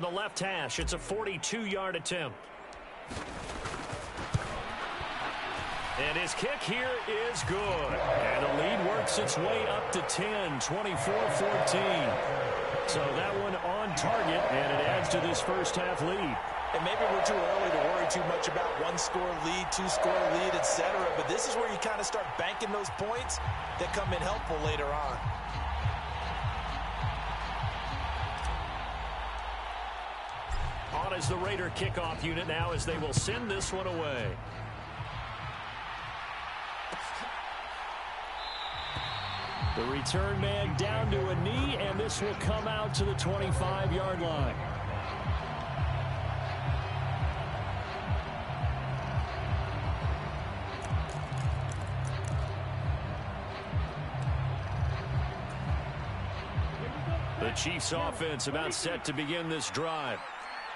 The left hash, it's a 42-yard attempt. And his kick here is good. And the lead works its way up to 10, 24-14. So that one on target, and it adds to this first half lead. And maybe we're too early to worry too much about one-score lead, two-score lead, etc. But this is where you kind of start banking those points that come in helpful later on. On is the Raider kickoff unit now as they will send this one away. The return man down to a knee, and this will come out to the 25-yard line. The Chiefs offense about set to begin this drive.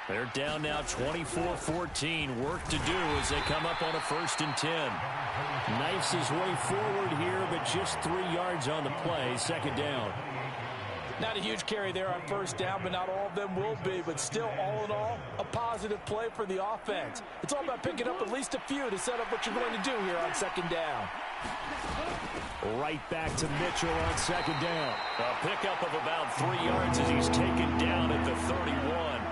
They're down now 24-14. Work to do as they come up on a 1st and 10. Knifes his way forward here, but just 3 yards on the play. 2nd down. Not a huge carry there on 1st down, but not all of them will be. But still, all in all, a positive play for the offense. It's all about picking up at least a few to set up what you're going to do here on 2nd down. Right back to Mitchell on 2nd down. A pickup of about 3 yards as he's taken down at the 31.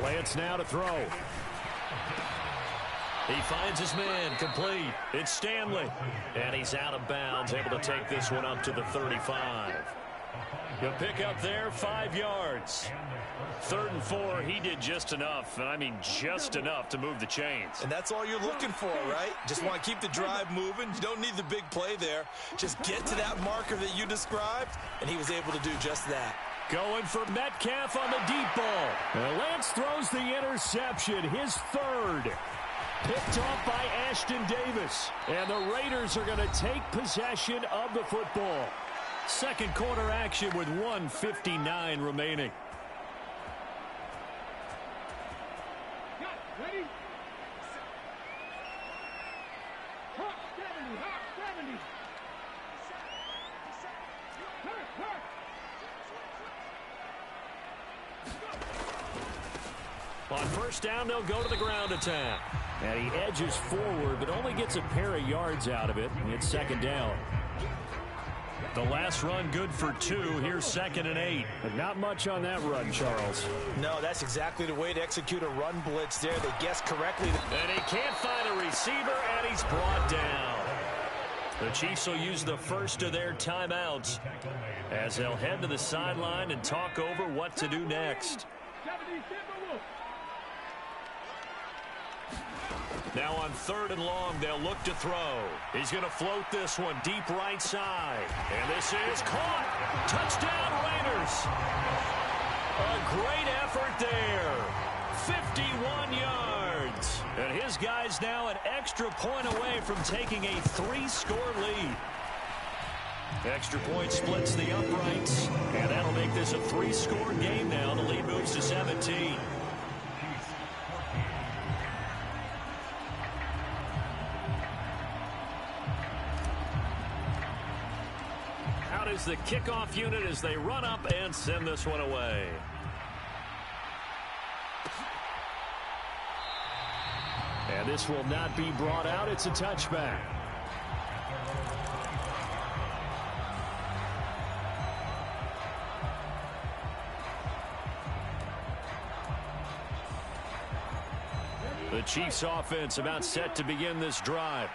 Lance now to throw. He finds his man, complete. It's Stanley. And he's out of bounds, able to take this one up to the 35. The pickup there, 5 yards. 3rd and 4, he did just enough, and I mean just enough to move the chains. And that's all you're looking for, right? Just want to keep the drive moving. You don't need the big play there. Just get to that marker that you described, and he was able to do just that. Going for Metcalf on the deep ball. And Lance throws the interception, his 3rd. Picked off by Ashton Davis. And the Raiders are going to take possession of the football. 2nd quarter action with 1:59 remaining. On 1st down, they'll go to the ground attack. And he edges forward, but only gets a pair of yards out of it. It's 2nd down. The last run good for 2. Here's 2nd and 8. But not much on that run, Charles. No, that's exactly the way to execute a run blitz there. They guessed correctly. And he can't find a receiver, and he's brought down. The Chiefs will use the first of their timeouts as they'll head to the sideline and talk over what to do next. Now on 3rd and long, they'll look to throw. He's going to float this one deep right side. And this is caught. Touchdown, Raiders. A great effort there. 51 yards. And his guy's now an extra point away from taking a 3-score lead. Extra point splits the uprights. And that'll make this a 3-score game now. The lead moves to 17. Is the kickoff unit as they run up and send this one away. And this will not be brought out. It's a touchback. The Chiefs offense about set to begin this drive.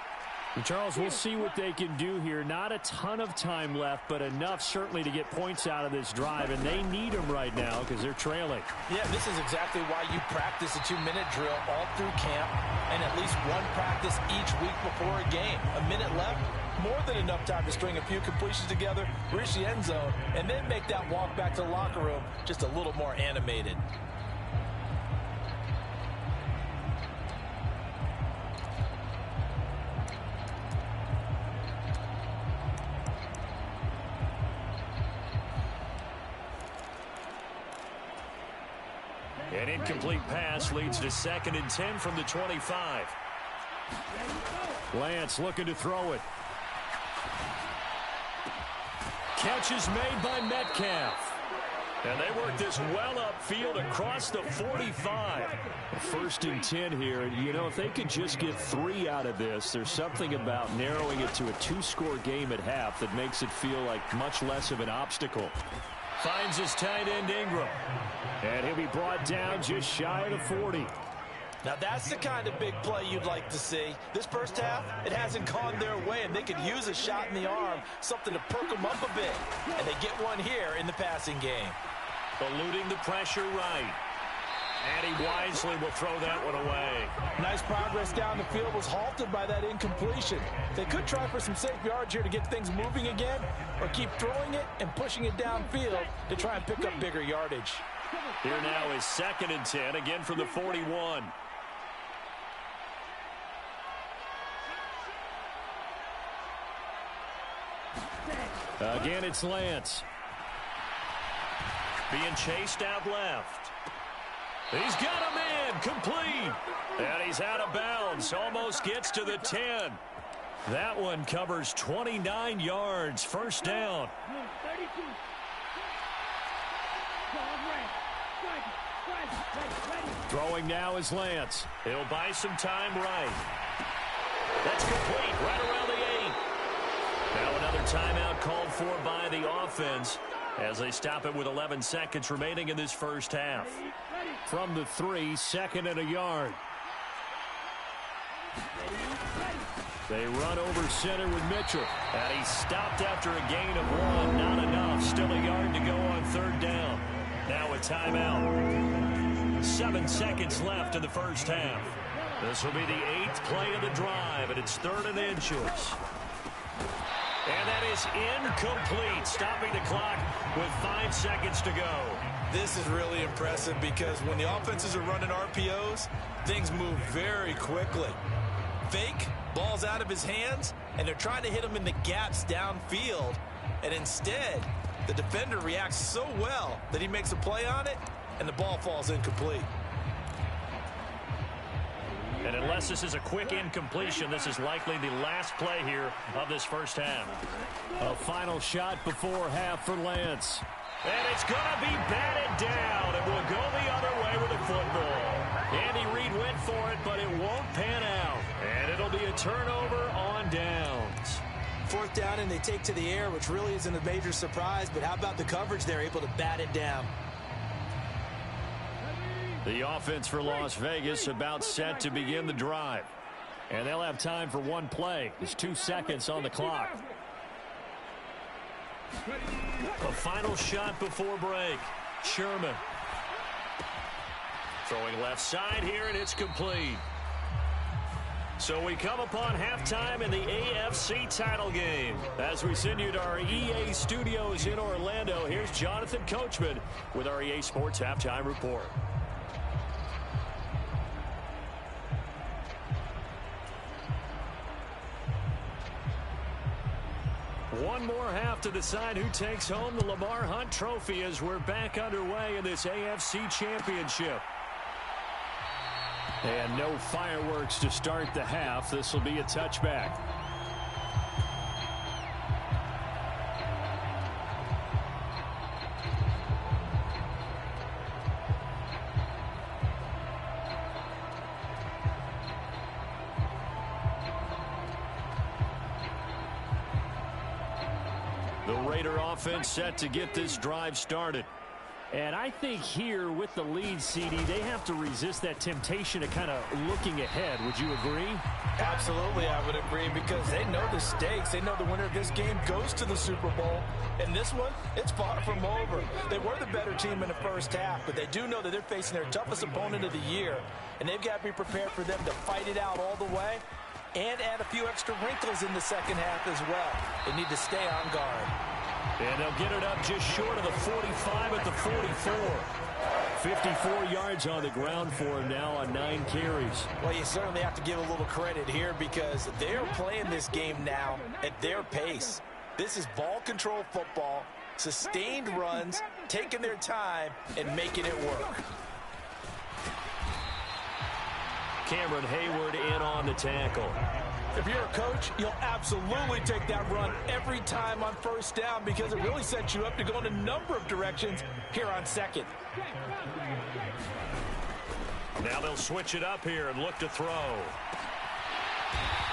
Charles, we'll see what they can do here. Not a ton of time left, but enough certainly to get points out of this drive, and they need them right now because they're trailing. Yeah, this is exactly why you practice a 2-minute drill all through camp and at least one practice each week before a game. A minute left, more than enough time to string a few completions together, reach the end zone, and then make that walk back to the locker room just a little more animated. An incomplete pass leads to 2nd and 10 from the 25. Lance looking to throw it. Catch is made by Metcalf. And they work this well upfield across the 45. 1st and 10 here. And, you know, if they could just get 3 out of this, there's something about narrowing it to a 2-score game at half that makes it feel like much less of an obstacle. Finds his tight end Ingram. And he'll be brought down just shy of the 40. Now that's the kind of big play you'd like to see. This first half, it hasn't gone their way, and they could use a shot in the arm, something to perk them up a bit. And they get one here in the passing game. Eluding the pressure right. And he wisely will throw that one away. Nice progress down the field was halted by that incompletion. They could try for some safe yards here to get things moving again, or keep throwing it and pushing it downfield to try and pick up bigger yardage. Here now is 2nd and 10, again from the 41. Again, it's Lance. Being chased out left. He's got a man, complete. And he's out of bounds, almost gets to the 10. That one covers 29 yards, 1st down. Throwing now is Lance. He'll buy some time right. That's complete, right around the 8. Now another timeout called for by the offense as they stop it with 11 seconds remaining in this first half. From the 3, 2nd and a yard. They run over center with Mitchell. And he stopped after a gain of 1. Not enough. Still a yard to go on 3rd down. Now a timeout. 7 seconds left in the first half. This will be the 8th play of the drive, and it's 3rd and inches. And that is incomplete, stopping the clock with 5 seconds to go. This is really impressive because when the offenses are running RPOs, things move very quickly. Fake, ball's out of his hands, and they're trying to hit him in the gaps downfield. And instead, the defender reacts so well that he makes a play on it, and the ball falls incomplete. And unless this is a quick incompletion, this is likely the last play here of this first half. A final shot before half for Lance. And it's going to be batted down. It will go the other way with the football. Andy Reid went for it, but it won't pan out. And it'll be a turnover on downs. 4th down, and they take to the air, which really isn't a major surprise. But how about the coverage? They're able to bat it down. The offense for Las Vegas about set to begin the drive. And they'll have time for one play. There's 2 seconds on the clock. A final shot before break. Sherman. Throwing left side here, and it's complete. So we come upon halftime in the AFC title game. As we send you to our EA studios in Orlando, here's Jonathan Coachman with our EA Sports Halftime Report. One more half to decide who takes home the Lamar Hunt Trophy as we're back underway in this AFC Championship. And no fireworks to start the half. This will be a touchback. The Raider offense set to get this drive started. And I think here with the lead, CD, they have to resist that temptation of kind of looking ahead. Would you agree? Absolutely, I would agree, because they know the stakes. They know the winner of this game goes to the Super Bowl. And this one, it's far from over. They were the better team in the first half, but they do know that they're facing their toughest opponent of the year. And they've got to be prepared for them to fight it out all the way and add a few extra wrinkles in the second half as well. They need to stay on guard. And they'll get it up just short of the 45 at the 44. 54 yards on the ground for him now on 9 carries. Well, you certainly have to give a little credit here because they're playing this game now at their pace. This is ball control football, sustained runs, taking their time, and making it work. Cameron Hayward in on the tackle. If you're a coach, you'll absolutely take that run every time on first down because it really sets you up to go in a number of directions here on second. Now they'll switch it up here and look to throw.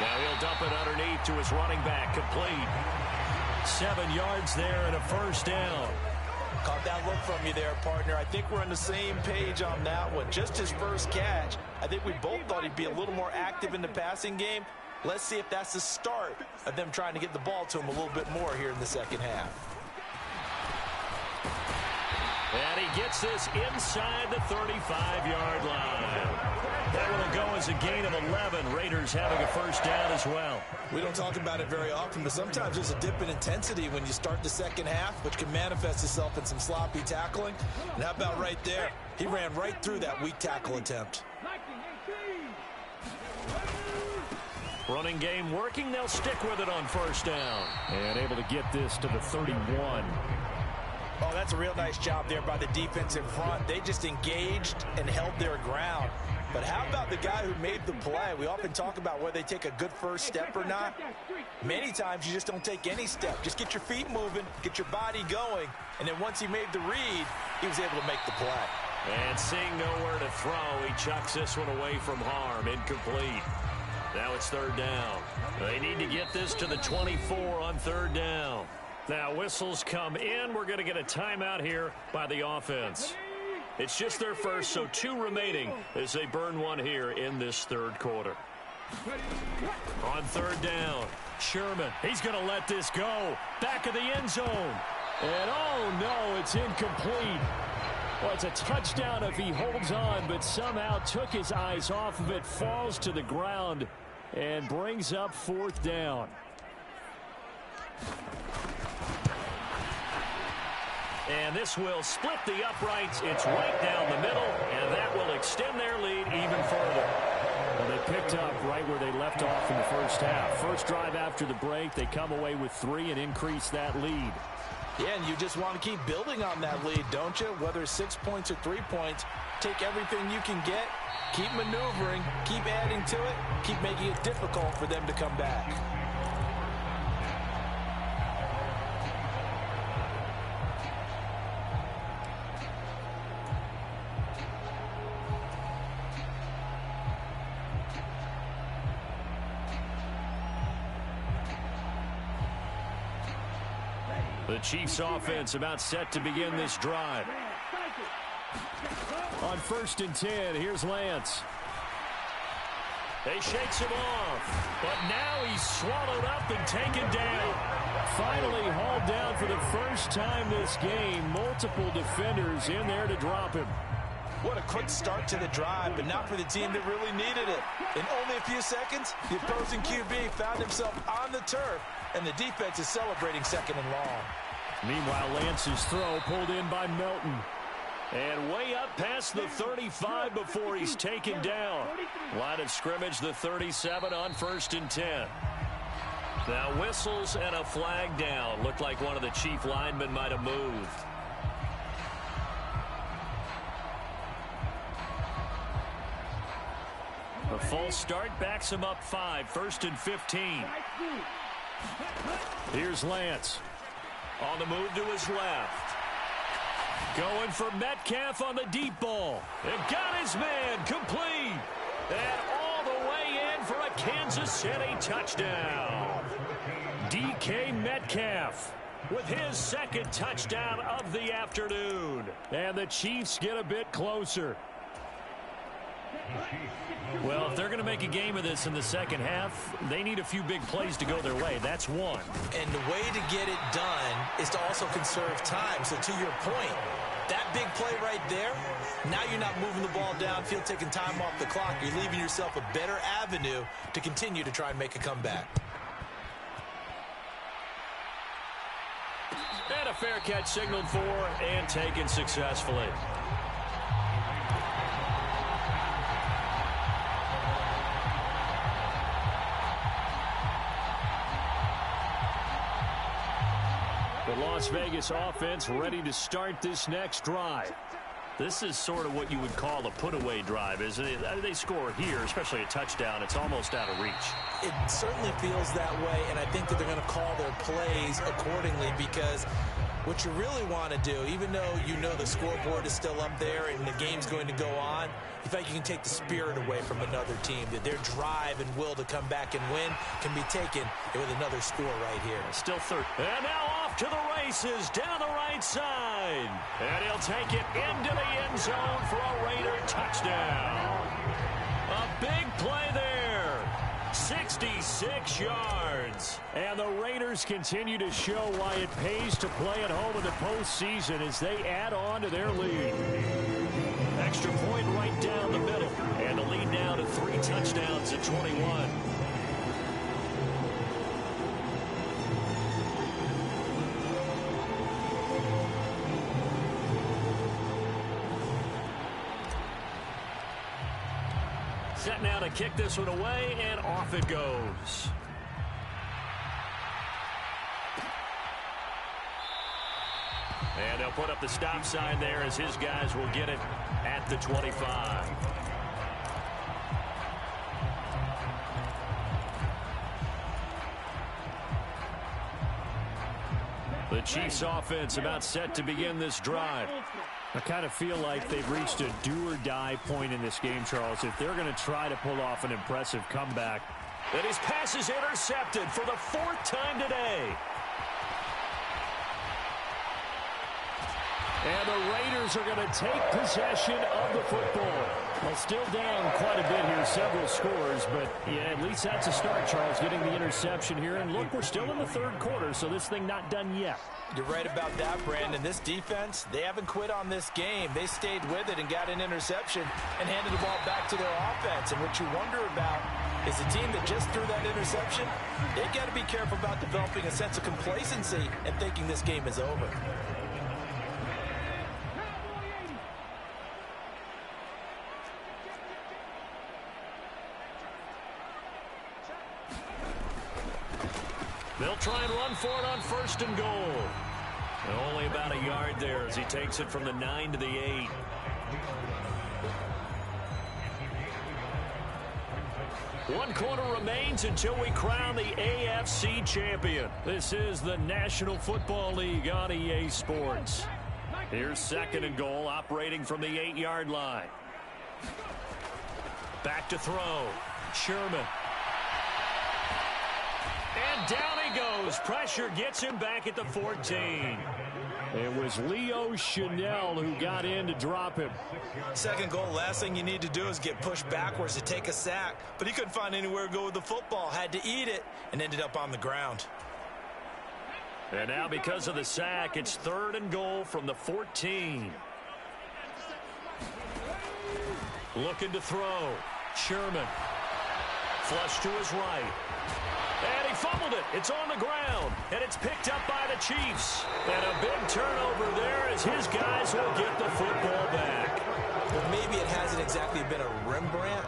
Now he'll dump it underneath to his running back, complete. 7 yards there and a first down. Caught that look from you there, partner. I think we're on the same page on that one. Just his first catch. I think we both thought he'd be a little more active in the passing game. Let's see if that's the start of them trying to get the ball to him a little bit more here in the second half. And he gets this inside the 35-yard line. That will go as a gain of 11. Raiders having a first down as well. We don't talk about it very often, but sometimes there's a dip in intensity when you start the second half, which can manifest itself in some sloppy tackling. And how about right there? He ran right through that weak tackle attempt. Running game working. They'll stick with it on first down. And able to get this to the 31. Oh, that's a real nice job there by the defensive front. They just engaged and held their ground. But how about the guy who made the play? We often talk about whether they take a good first step or not. Many times you just don't take any step. Just get your feet moving, get your body going, and then once he made the read, he was able to make the play. And seeing nowhere to throw, he chucks this one away from harm. Incomplete. Now it's third down. They need to get this to the 24 on third down. Now whistles come in. We're going to get a timeout here by the offense. It's just their first, so 2 remaining as they burn one here in this third quarter. On third down, Sherman. He's going to let this go. Back of the end zone. And oh no, it's incomplete. Well, it's a touchdown if he holds on, but somehow took his eyes off of it, falls to the ground, and brings up fourth down. And this will split the uprights. It's right down the middle, and that will extend their lead even further. Well, they picked up right where they left off in the first half. First drive after the break, they come away with 3 and increase that lead. Yeah, and you just want to keep building on that lead, don't you? Whether it's 6 points or 3 points, take everything you can get, keep maneuvering, keep adding to it, keep making it difficult for them to come back. The Chiefs offense about set to begin this drive. On 1st and 10, here's Lance. They shakes him off, but now he's swallowed up and taken down. Finally hauled down for the first time this game. Multiple defenders in there to drop him. What a quick start to the drive, but not for the team that really needed it. In only a few seconds, the opposing QB found himself on the turf, and the defense is celebrating second and long. Meanwhile, Lance's throw pulled in by Melton. And way up past the 35 before he's taken down. Line of scrimmage, the 37 on 1st and 10. Now whistles and a flag down. Looked like one of the Chief linemen might have moved. A false start backs him up 5. 1st and 15. Here's Lance. On the move to his left. Going for Metcalf on the deep ball. And got his man complete. And all the way in for a Kansas City touchdown. DK Metcalf with his second touchdown of the afternoon. And the Chiefs get a bit closer. Well, if they're going to make a game of this in the second half, they need a few big plays to go their way. That's one. And the way to get it done is to also conserve time. So to your point, that big play right there, now you're not moving the ball downfield, taking time off the clock. You're leaving yourself a better avenue to continue to try and make a comeback. And a fair catch signaled for and taken successfully. The Las Vegas offense ready to start this next drive. This is sort of what you would call a put-away drive, isn't it? They score here, especially a touchdown. It's almost out of reach. It certainly feels that way, and I think that they're going to call their plays accordingly, because what you really want to do, even though you know the scoreboard is still up there and the game's going to go on, you think you can take the spirit away from another team, that their drive and will to come back and win can be taken with another score right here. Still third. And now off to the races down the right side. And he'll take it into the end zone for a Raider touchdown. A big play there. 66 yards. And the Raiders continue to show why it pays to play at home in the postseason as they add on to their lead. Extra point right down the middle. And the lead now to 3 touchdowns at 21. Set now to kick this one away, and off it goes. And they'll put up the stop sign there as his guys will get it at the 25. The Chiefs offense about set to begin this drive. I kind of feel like they've reached a do-or-die point in this game, Charles. If they're going to try to pull off an impressive comeback. And his pass is intercepted for the 4th time today. And the Raiders are going to take possession of the football. Well, still down quite a bit here, several scores, but yeah, at least that's a start, Charles, getting the interception here. And look, we're still in the 3rd quarter, so this thing not done yet. You're right about that, Brandon. This defense, they haven't quit on this game. They stayed with it and got an interception and handed the ball back to their offense. And what you wonder about is the team that just threw that interception, they got to be careful about developing a sense of complacency and thinking this game is over. They'll try and run for it on 1st and goal. And only about a yard there as he takes it from the 9 to the 8. One quarter remains until we crown the AFC champion. This is the National Football League on EA Sports. Here's 2nd and goal, operating from the 8-yard line. Back to throw. Sherman. And down he goes. Pressure gets him back at the 14. It was Leo Chanel who got in to drop him. 2nd goal, last thing you need to do is get pushed backwards to take a sack. But he couldn't find anywhere to go with the football. Had to eat it and ended up on the ground. And now because of the sack, it's 3rd and goal from the 14. Looking to throw. Sherman. Flush to his right. And he fumbled it. It's on the ground. And it's picked up by the Chiefs. And a big turnover there as his guys will get the football back. Well, maybe it hasn't exactly been a Rembrandt,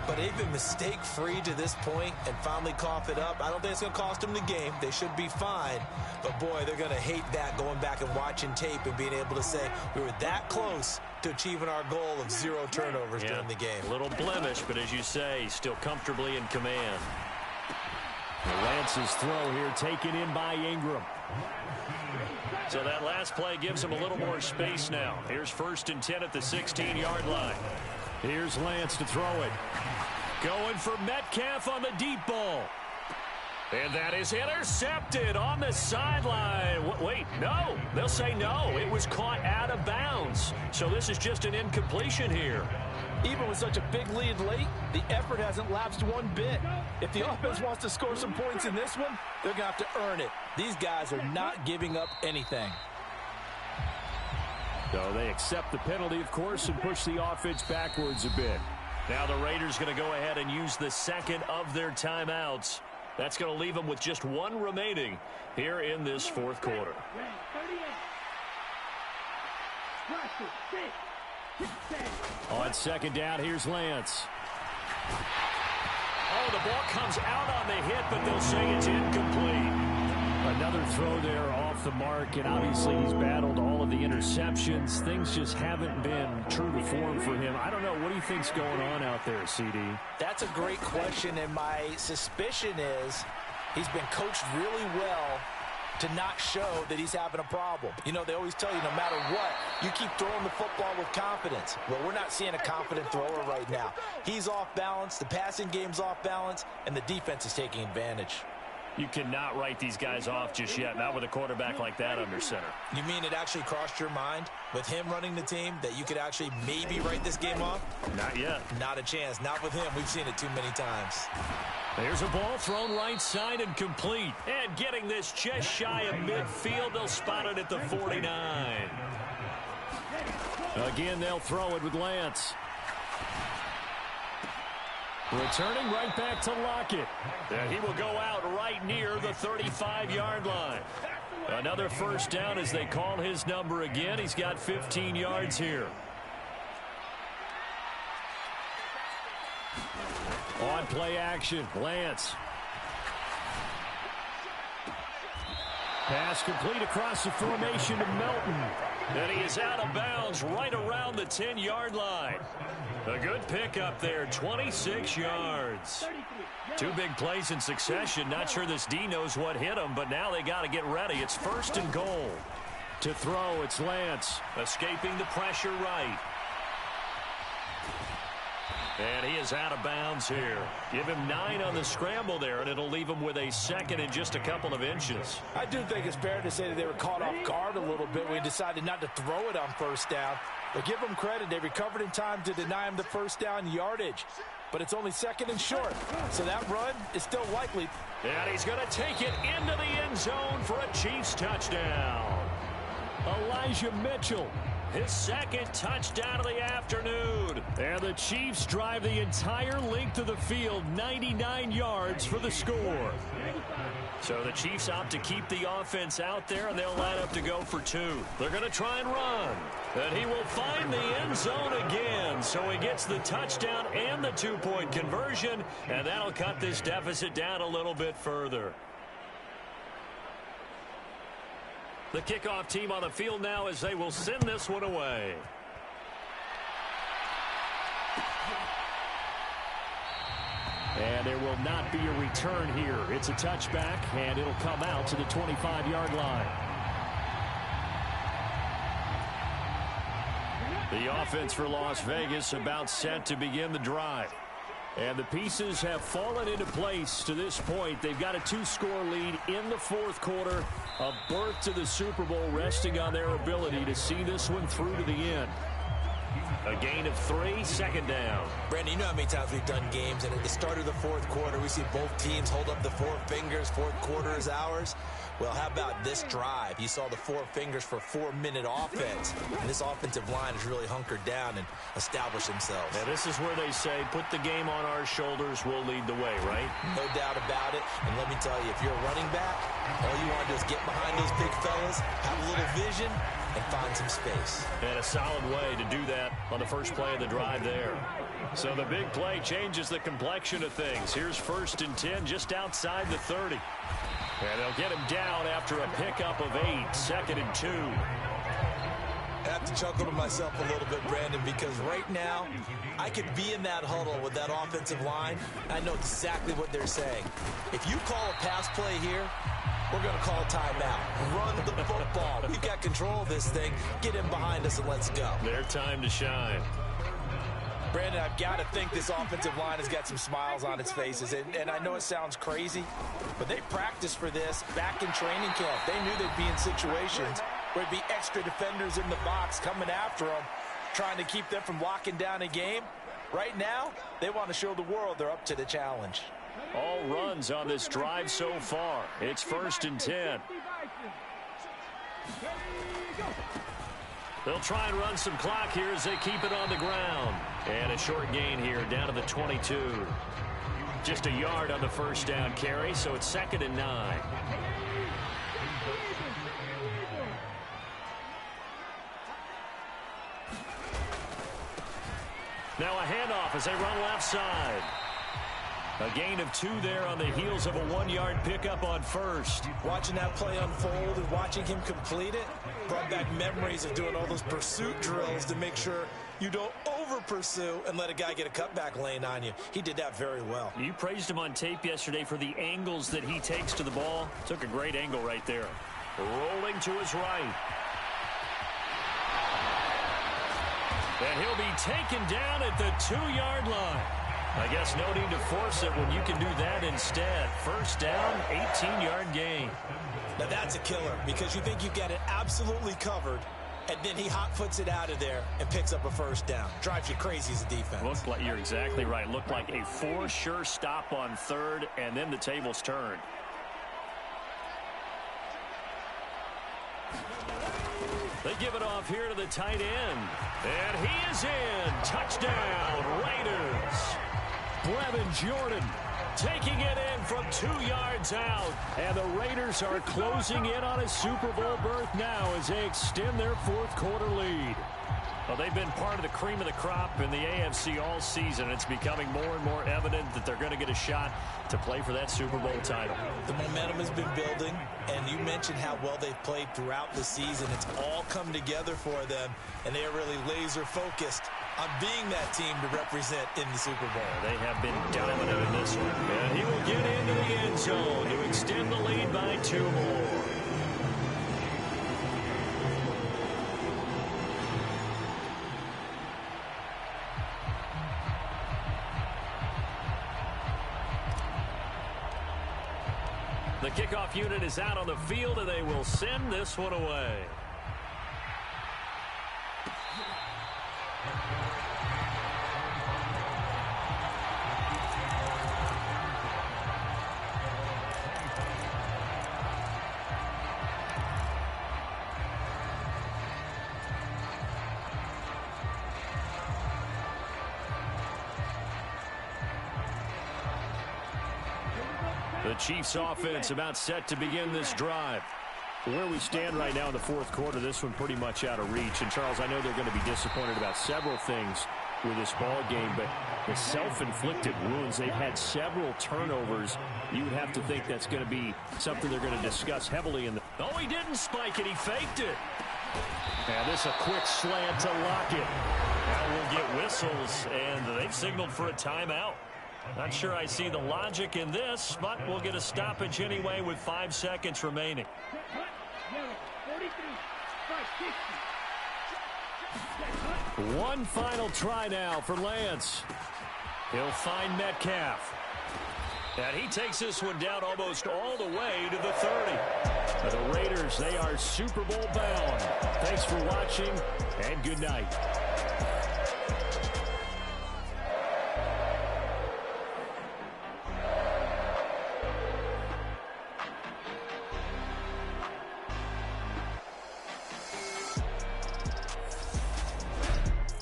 but they've been mistake-free to this point and finally cough it up. I don't think it's going to cost them the game. They should be fine. But, boy, they're going to hate that, going back and watching tape and being able to say we were that close to achieving our goal of 0 turnovers during the game. A little blemish, but as you say, still comfortably in command. Lance's throw here taken in by Ingram. So that last play gives him a little more space now. Here's 1st and 10 at the 16-yard line. Here's Lance to throw it. Going for Metcalf on the deep ball. And that is intercepted on the sideline. Wait, no. They'll say no. It was caught out of bounds. So this is just an incompletion here. Even with such a big lead late, the effort hasn't lapsed one bit. If the offense wants to score some points in this one, they're going to have to earn it. These guys are not giving up anything. So they accept the penalty, of course, and push the offense backwards a bit. Now the Raiders going to go ahead and use the 2nd of their timeouts. That's going to leave them with just 1 remaining here in this 4th quarter. On 2nd down, here's Lance. Oh, the ball comes out on the hit, but they'll say it's incomplete. Another throw there off the mark, and obviously he's battled all of the interceptions. Things just haven't been true to form for him. I don't know. What do you think's going on out there, CD? That's a great question, and my suspicion is he's been coached really well to not show that he's having a problem. You know, they always tell you no matter what, you keep throwing the football with confidence. Well, we're not seeing a confident thrower right now. He's off balance, the passing game's off balance, and the defense is taking advantage. You cannot write these guys off just yet, not with a quarterback like that under center. You mean it actually crossed your mind with him running the team that you could actually maybe write this game off? Not yet. Not a chance. Not with him. We've seen it too many times. There's a ball thrown right side and complete. And getting this just shy of midfield, they'll spot it at the 49. Again, they'll throw it with Lance. Returning right back to Lockett. And he will go out right near the 35-yard line. Another first down as they call his number again. He's got 15 yards here. On play action, Lance. Pass complete across the formation to Melton. And he is out of bounds right around the 10-yard line. A good pickup there, 26 yards. Two big plays in succession. Not sure this D knows what hit him, but now they got to get ready. It's first and goal. To throw, it's Lance. Escaping the pressure right. And he is out of bounds here. Give him 9 on the scramble there, and it'll leave him with a second and just a couple of inches. I do think it's fair to say that they were caught off guard a little bit when he decided not to throw it on first down. But give them credit. They recovered in time to deny him the first down yardage. But it's only second and short. So that run is still likely. And he's going to take it into the end zone for a Chiefs touchdown. Elijah Mitchell. His second touchdown of the afternoon. And the Chiefs drive the entire length of the field, 99 yards for the score. So the Chiefs opt to keep the offense out there, and they'll line up to go for 2. They're going to try and run. And he will find the end zone again. So he gets the touchdown and the 2-point conversion, and that'll cut this deficit down a little bit further. The kickoff team on the field now as they will send this one away. And there will not be a return here. It's a touchback, and it'll come out to the 25-yard line. The offense for Las Vegas about set to begin the drive. And the pieces have fallen into place to this point. They've got a 2-score lead in the fourth quarter. A berth to the Super Bowl resting on their ability to see this one through to the end. A gain of 3, second down. Brandon, you know how many times we've done games, and at the start of the fourth quarter, we see both teams hold up the 4 fingers, fourth quarter is ours. Well, how about this drive? You saw the 4 fingers for 4-minute offense. And this offensive line has really hunkered down and established themselves. Now, this is where they say, put the game on our shoulders, we'll lead the way, right? No doubt about it. And let me tell you, if you're a running back, all you want to do is get behind those big fellas, have a little vision, and find some space. And a solid way to do that on the first play of the drive there. So the big play changes the complexion of things. Here's first and 10 just outside the 30. And they'll get him down after a pickup of 8, second and 2. I have to chuckle to myself a little bit, Brandon, because right now I could be in that huddle with that offensive line. I know exactly what they're saying. If you call a pass play here, we're going to call a timeout. Run the football. We've got control of this thing. Get him behind us and let's go. Their time to shine. Brandon, I've got to think this offensive line has got some smiles on its faces. And I know it sounds crazy, but they practiced for this back in training camp. They knew they'd be in situations where there'd be extra defenders in the box coming after them, trying to keep them from locking down a game. Right now, they want to show the world they're up to the challenge. All runs on this drive so far. It's first and 10. They'll try and run some clock here as they keep it on the ground. And a short gain here down to the 22. Just a yard on the first down carry, so it's second and 9. Now a handoff as they run left side. A gain of 2 there on the heels of a 1-yard pickup on first. Watching that play unfold and watching him complete it brought back memories of doing all those pursuit drills to make sure you don't over-pursue and let a guy get a cutback lane on you. He did that very well. You praised him on tape yesterday for the angles that he takes to the ball. Took a great angle right there. Rolling to his right. And he'll be taken down at the 2-yard line. I guess no need to force it when you can do that instead. First down, 18-yard gain. Now that's a killer because you think you get it absolutely covered, and then he hot-foots it out of there and picks up a first down. Drives you crazy as a defense. Looked like, you're exactly right. Looked like a for-sure stop on third, and then the tables turned. They give it off here to the tight end. And he is in. Touchdown, Raiders. Brevin Jordan taking it in from 2 yards out. And the Raiders are closing in on a Super Bowl berth now as they extend their fourth-quarter lead. Well, they've been part of the cream of the crop in the AFC all season. It's becoming more and more evident that they're going to get a shot to play for that Super Bowl title. The momentum has been building, and you mentioned how well they've played throughout the season. It's all come together for them, and they are really laser-focused on being that team to represent in the Super Bowl. They have been dominant in this one. And he will get into the end zone to extend the lead by 2 more. The kickoff unit is out on the field, and they will send this one away. The Chiefs offense about set to begin this drive. Where we stand right now in the fourth quarter, this one pretty much out of reach. And, Charles, I know they're going to be disappointed about several things with this ball game, but the self-inflicted wounds, they've had several turnovers. You would have to think that's going to be something they're going to discuss heavily in the... Oh, he didn't spike it. He faked it. Now this a quick slant to Lockett. Now we'll get whistles, and they've signaled for a timeout. Not sure I see the logic in this, but we'll get a stoppage anyway with 5 seconds remaining. One final try now for Lance. He'll find Metcalf. And he takes this one down almost all the way to the 30. The Raiders, they are Super Bowl bound. Thanks for watching, and good night.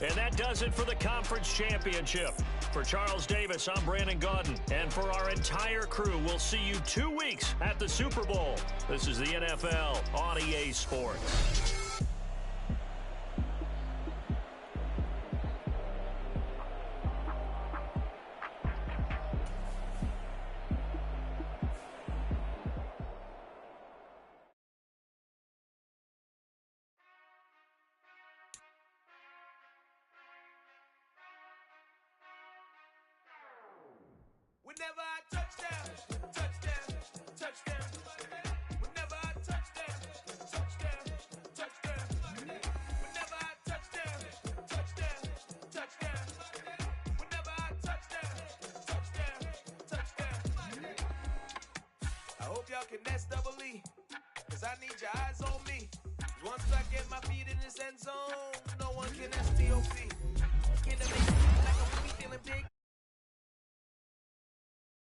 And that does it for the conference championship. For Charles Davis, I'm Brandon Gaudin. And for our entire crew, we'll see you 2 weeks at the Super Bowl. This is the NFL on EA Sports. Whenever I touchdown, touchdown, touchdown. Whenever I touchdown, touchdown, touchdown. Whenever I touchdown, touchdown, touchdown. Whenever I touchdown, touchdown, touchdown. I hope y'all can nest double E, 'cause I need your eyes on me. Once I get my feet in this end zone,